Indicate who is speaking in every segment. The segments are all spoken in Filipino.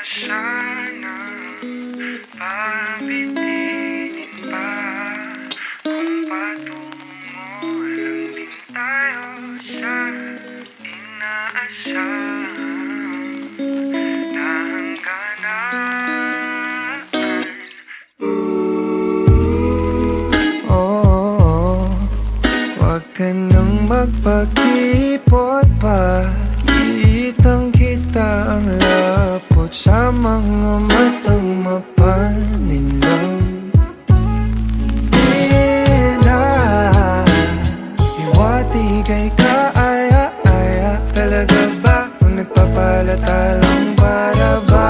Speaker 1: sana pabitinin pa kung patungo lang din tayo sa inaasahang na hangganan. Oh, wag ka nang magpakipot pa. Kitang kita ang lapot sa mga matang mapalinlang. Tila iwati kay kaaya-aya. Talaga ba kung nagpapalata lang para ba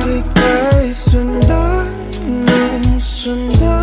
Speaker 1: ika'y sundan ng sundan?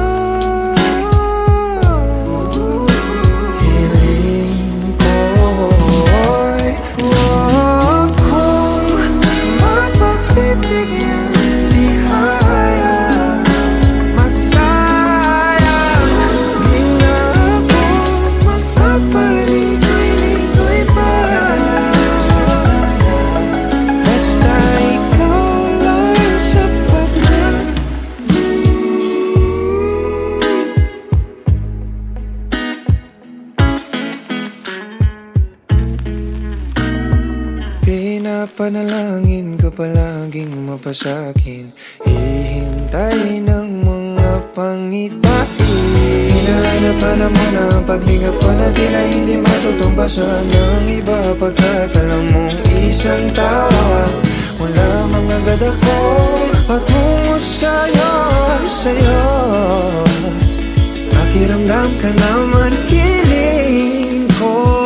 Speaker 1: Pinapanalangin ka palaging mapasakin. Hihintay ng mga pangitain. Hinahanap-hanap mo na ang paglingap ko na tila hindi matutumbasan ng iba. Pagkat alam mong isang tawag mula mga gad ako patungo sa'yo, sa'yo. Pakiramdam ka naman hiling ko.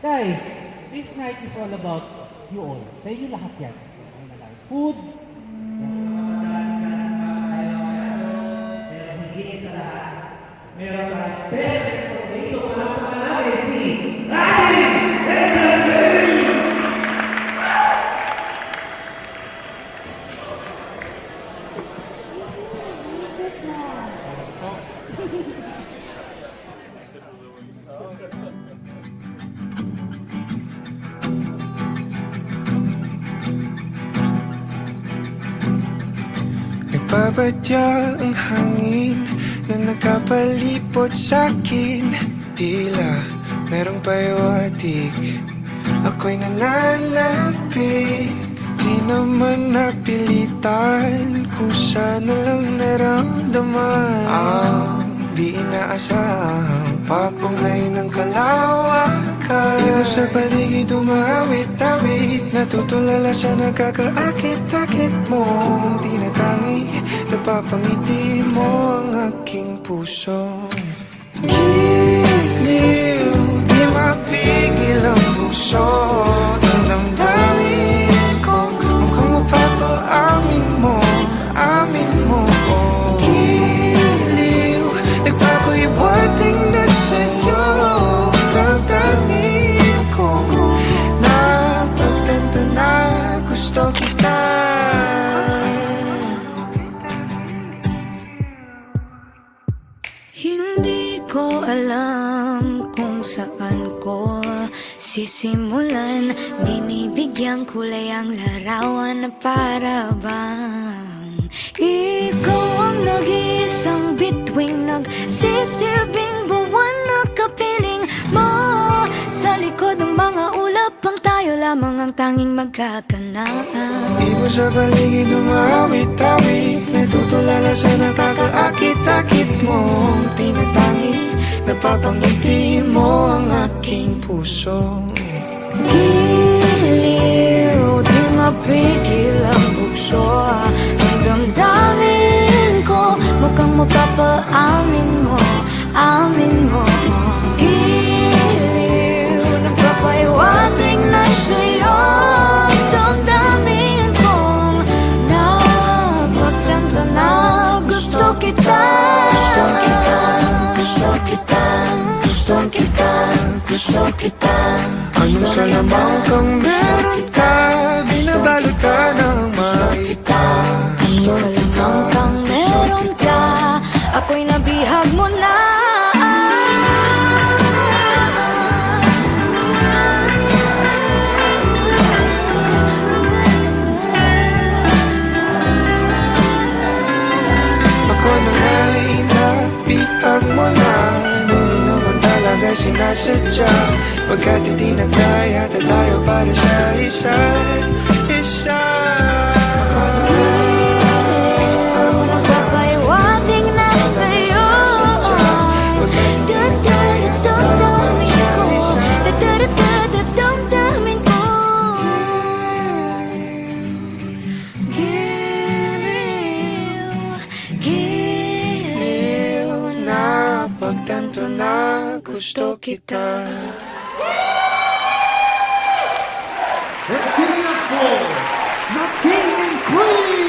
Speaker 2: Guys, this night is all about you all. Sa inyo lahat yan. Food. Higit sa lahat. Meron ka special dito para pangalawin si Rani Entertainment!
Speaker 1: Nagpapatya ang hangin na nakapalipot sa'kin. Tila merong pahiwatig, ako'y nananapig. Di naman napilitan, kusa na lang naramdaman ang di inaasahang papunglay ng kalawakan. Dito sa paligid umawit-awit, natutulala sa nakakaakit-akit mo. Di na tangi, napapangiti mo ang aking puso. Giliw, di mapigil ang puso. Ang damdamin ko, mukhang mapato, amin mo, amin mo. Giliw, nagpapahiwating na sa'yo. Damdamin ko, napagtanto na gusto kita.
Speaker 3: Hindi ko alam kung saan ko sisimulan. Binibigyan kulay ang larawan na para bang ikaw ang nag-iisang bituing nagsisilbing buwan na kapiling mo. Sa likod ng mga ulap ang tayo lamang ang tanging magkakanaan.
Speaker 1: Ibon sa paligid umawit-awit, natutulala sa nakakaakit-akit mong tinatangi. Napapangiti mo ang aking puso.
Speaker 3: Giliw, di mapigil ang bugso ang damdamin ko. Mukhang mapapaamin mo, amin mo. Giliw, nagpapaiwating na sa'yo ang damdamin kong napagtanto na gusto kita. Gusto kita, gusto kita, gusto kita.
Speaker 1: Anong salamang kang meron ka, binabalot ka ng maita.
Speaker 3: Anong salamang kang meron ka, ako'y nabihag mo na.
Speaker 1: Ako na nga'y nabihag mo na, nung di naman talaga sinasadya. Pagkat hindi nagkaya tayo para sa isa't isa.
Speaker 3: Magpapaiwating na sa'yo damdamin ko. Giliw, giliw
Speaker 1: Na pagtanto na gusto kita.
Speaker 2: Let's give it up for the King and Queen!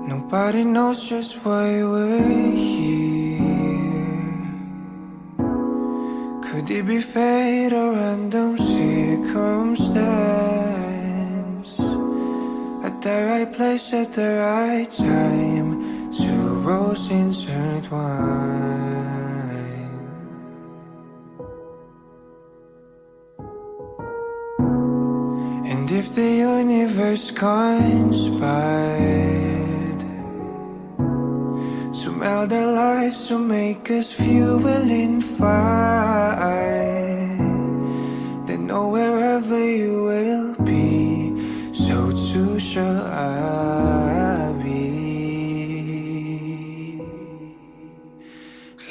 Speaker 1: Nobody knows just why we're here. Could it be fate or random circumstance? At the right place at the right time, two roads intertwine. if the universe conspired to meld our lives to make us fuel and fire, then know wherever you will be, so too shall I be.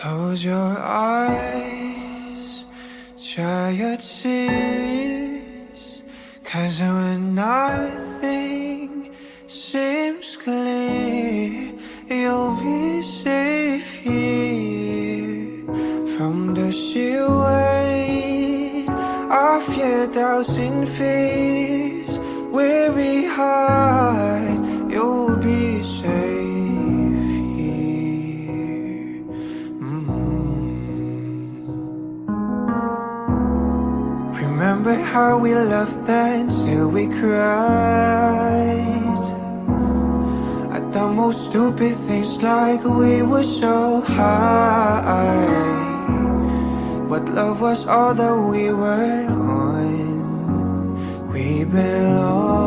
Speaker 1: Close your eyes, dry your tears, 'cause when nothing seems clear, you'll be safe here from the sheer weight of your doubts and fears. Weary heart, you'll be safe here. Remember how we laughed until we cried at the most stupid things, like we were so high. But love was all that we were on. We belong.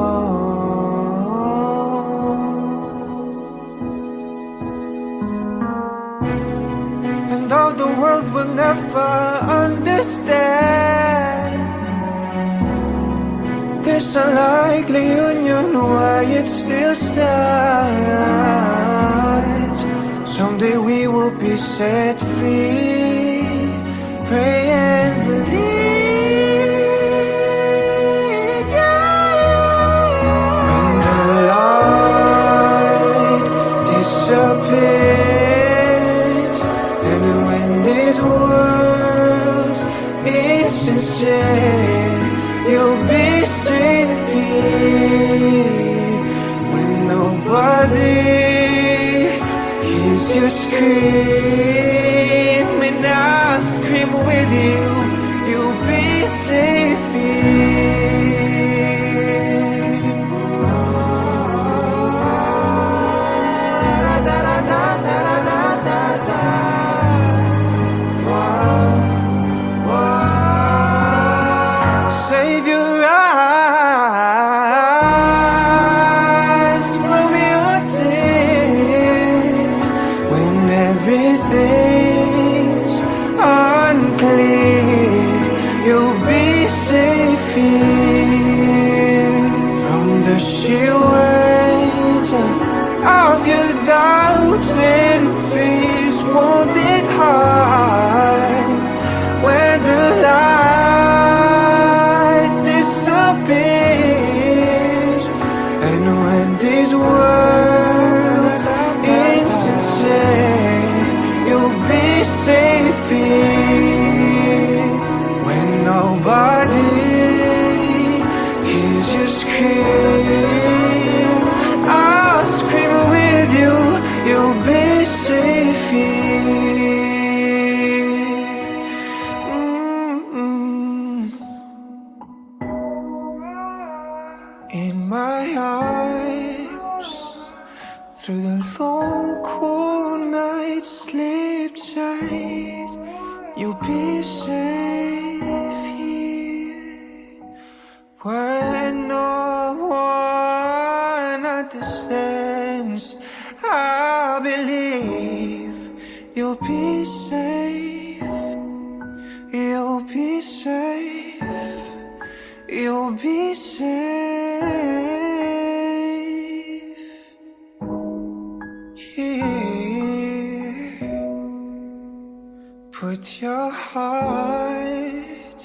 Speaker 1: And though the world will never understand this unlikely union, why it still stands. Someday we will be set free. Pray and believe, yeah. When the light disappears, and when this world is sincere, you'll be safe here. When nobody hears you scream, and I'll scream with you, you'll be safe here. Save your eyes from your tears when everything's unclear. You'll be safe here from the sheer weight of your doubts and fears. Won't it hide when the light disappears, and when these words insincere, you'll be safe here. When nobody hears you scream, I'll scream with you, you'll be safe here. In my arms, through the long cold night, sleep tight, you'll be safe here. When no one understands, I believe you'll be safe. You'll be safe. You'll be safe here. Put your heart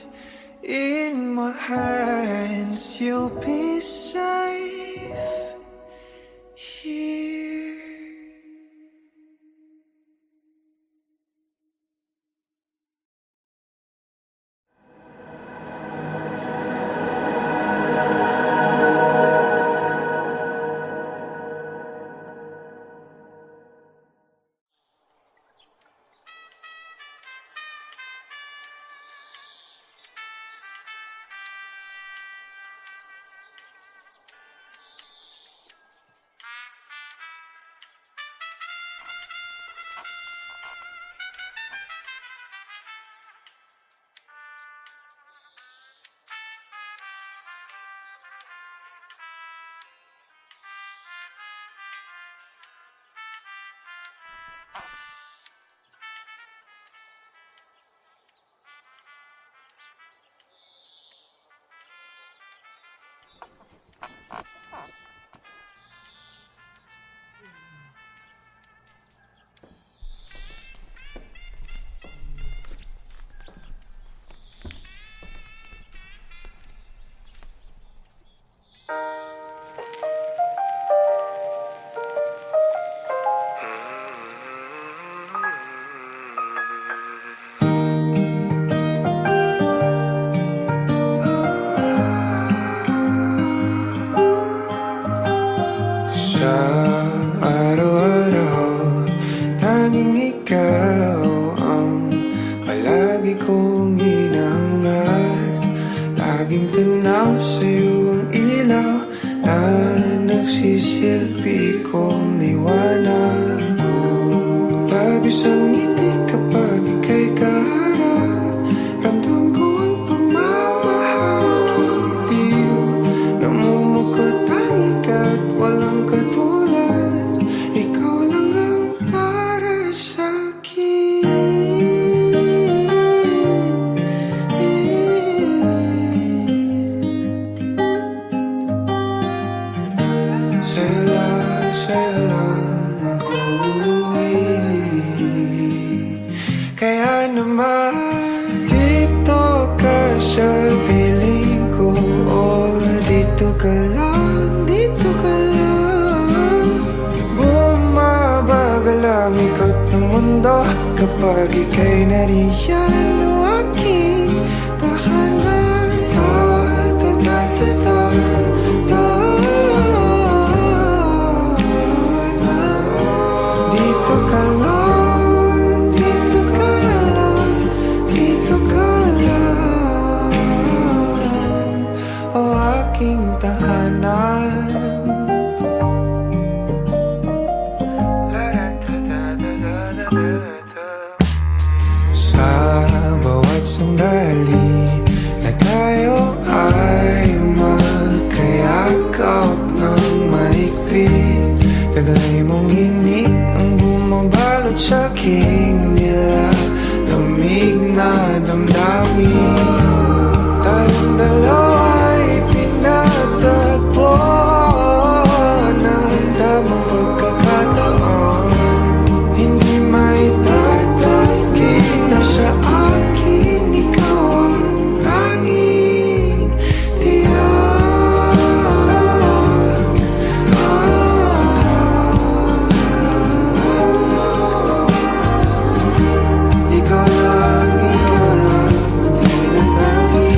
Speaker 1: in my hands. You'll be safe here. Sa araw-araw, tanging ikaw ang palagi kong hinangat. Laging tanaw sa'yo ang ilaw na nagsisilbi kong liwanag. Labis ang ngiti kapag ika'y kaharap. Ramdam ko ang pagmamahal, giliw. Namumukot tangi ka't walang katulad. Ikaw lang ang para sa'kin. Sa'yo lang ako. Kaya naman dito ka sa piling ko. Oh, dito ka lang, dito ka lang. Bumabagal ang ikot ng mundo kapag ika'y nariyan. O aking tahanan. Dito ka lang, dito ka lang, dito ka lang. O aking tahanan. Sa bawat sandali na tayo ay magkayakap ng mahigpit. Taglay mong hini ang bumabalot sa aking nilalamig na damdamin. Tayong dalawa'y pinatagpo ng tamang pagkakataon. Hindi maitatanggi na sa akin ikaw ang tanging tiyak. Ikaw lang, tinatanggi.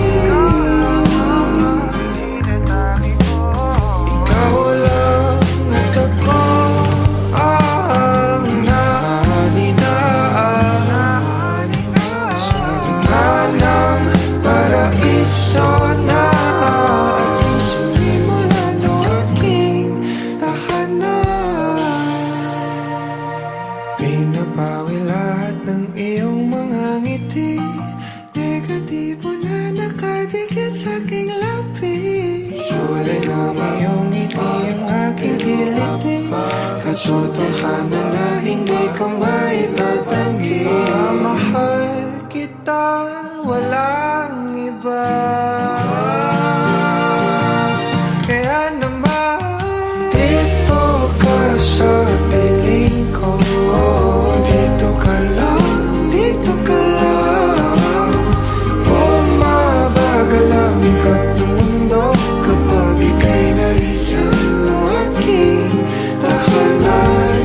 Speaker 1: Ikaw lang at ako ang naninaan sa gitna ng paraiso na aking sinimulan. O aking tahanan. Pinapawi lahat ng iyong mga ngiti. Negatibo na nakadikit sa aking labi. Kulay ng iyong ngiti ang aking kiliti. Katotohanan na hindi ka maitatanggi. Mahal kita, walang iba. Kaya naman dito ka sa piling ko. Dito ka lang, dito ka lang. Bumabagal ang ikot ng mundo kapag ika'y nariyan. O aking tahanan.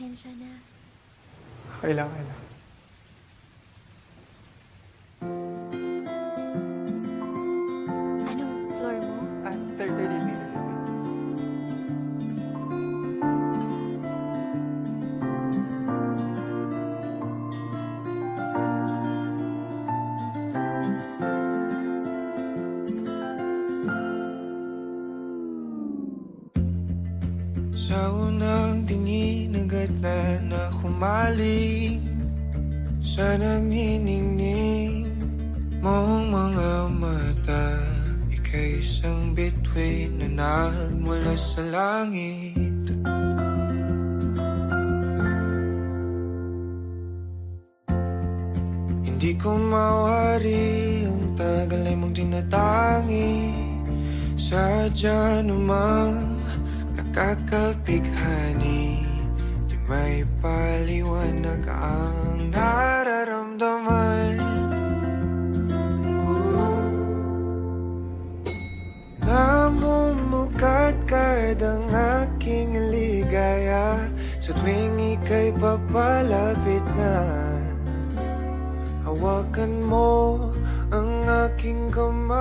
Speaker 3: Pasensya na.
Speaker 4: Kailangan na.
Speaker 3: Anong floor mo?
Speaker 4: Third meter.
Speaker 1: Sa unang tingin agad na humaling sa nagniningning mong mga mata. Ika'y isang bituin na nagmula sa langit. Hindi ko mawari ang tagal ay mong tinatangi. Sadya namang nakakapighani, di may paliwanag ang nararamdaman. Namumukadkad ang aking ligaya sa tuwing ika'y papalapit na. Hawakan mo ang aking kamay,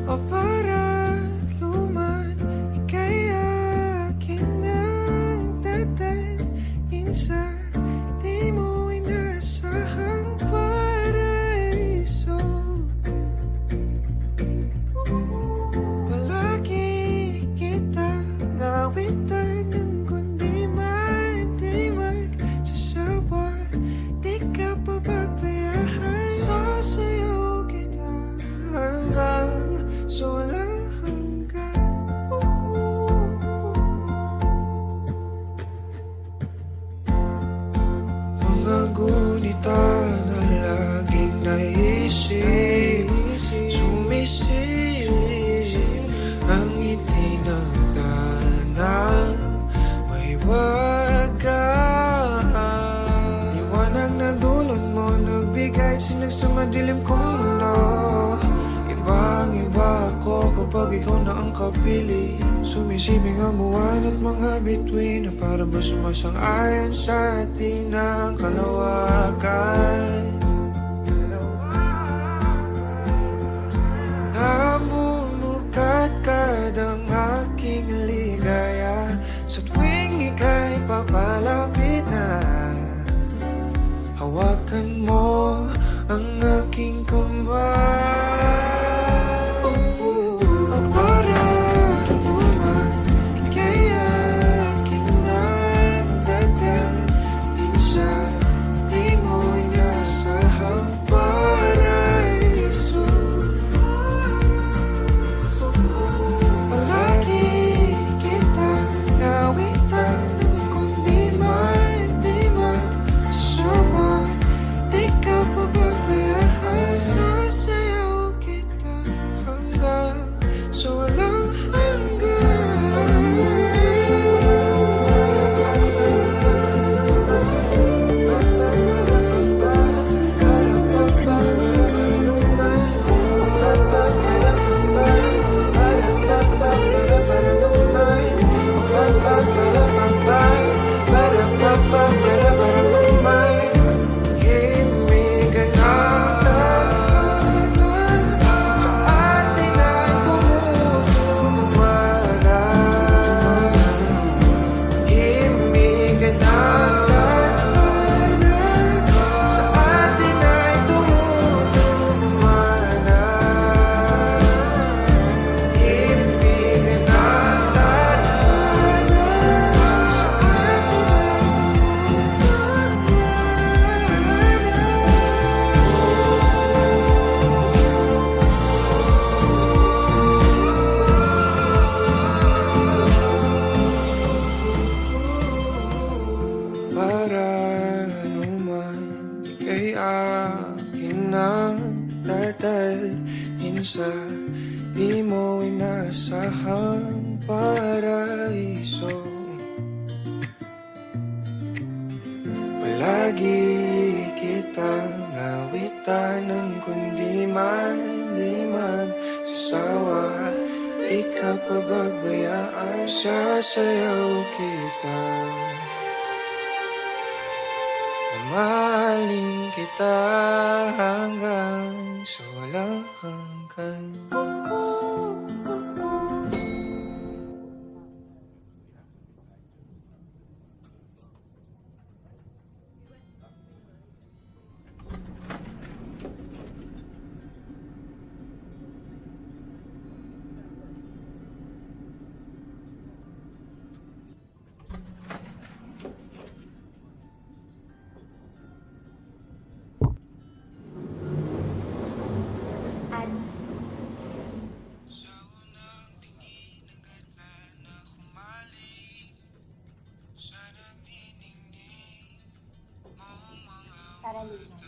Speaker 1: o para luman, ika'y akin ang dadalhin sa di mo inasahang paraiso. Palagi kita nawitan ng kundi di magsasawa. Di ka pababayaan, sasayaw kita hanggang sa walang hanggan. Mga gunita na laging naisip, sumisilip ang itinagdanang may wagas. Liwanag na dulot mo, nagbigay sinag sa madilim kong mundo. Ibang-iba ako kapag ikaw na ang kapiling. Sumisibing ang buwan at mga bituin na para ba sumasang-ayon sa atin ang kalawakan. Namumukadkad ang aking ligaya sa tuwing ika'y papalapit na. Hawakan mo ang aking kamay, o para luman, ika'y aking nagdadalhin sa di mo inasahang paraiso. Palagi kita nawitan ng kundi di magsasawa. Di ka pababayaan, sasayaw kita hanggang sa walang para luman, ika'y akin ang dadalhin sa di mo inasahang paraiso. Palagi kitang nawitan ng kundi di magsasawa. Di Di ka pababayaan, sasayaw kita. Mamahalin kita hanggang sa walang hanggan. Sa unang tingin agad na humaling sa nagniningning mong mga
Speaker 5: Saralina.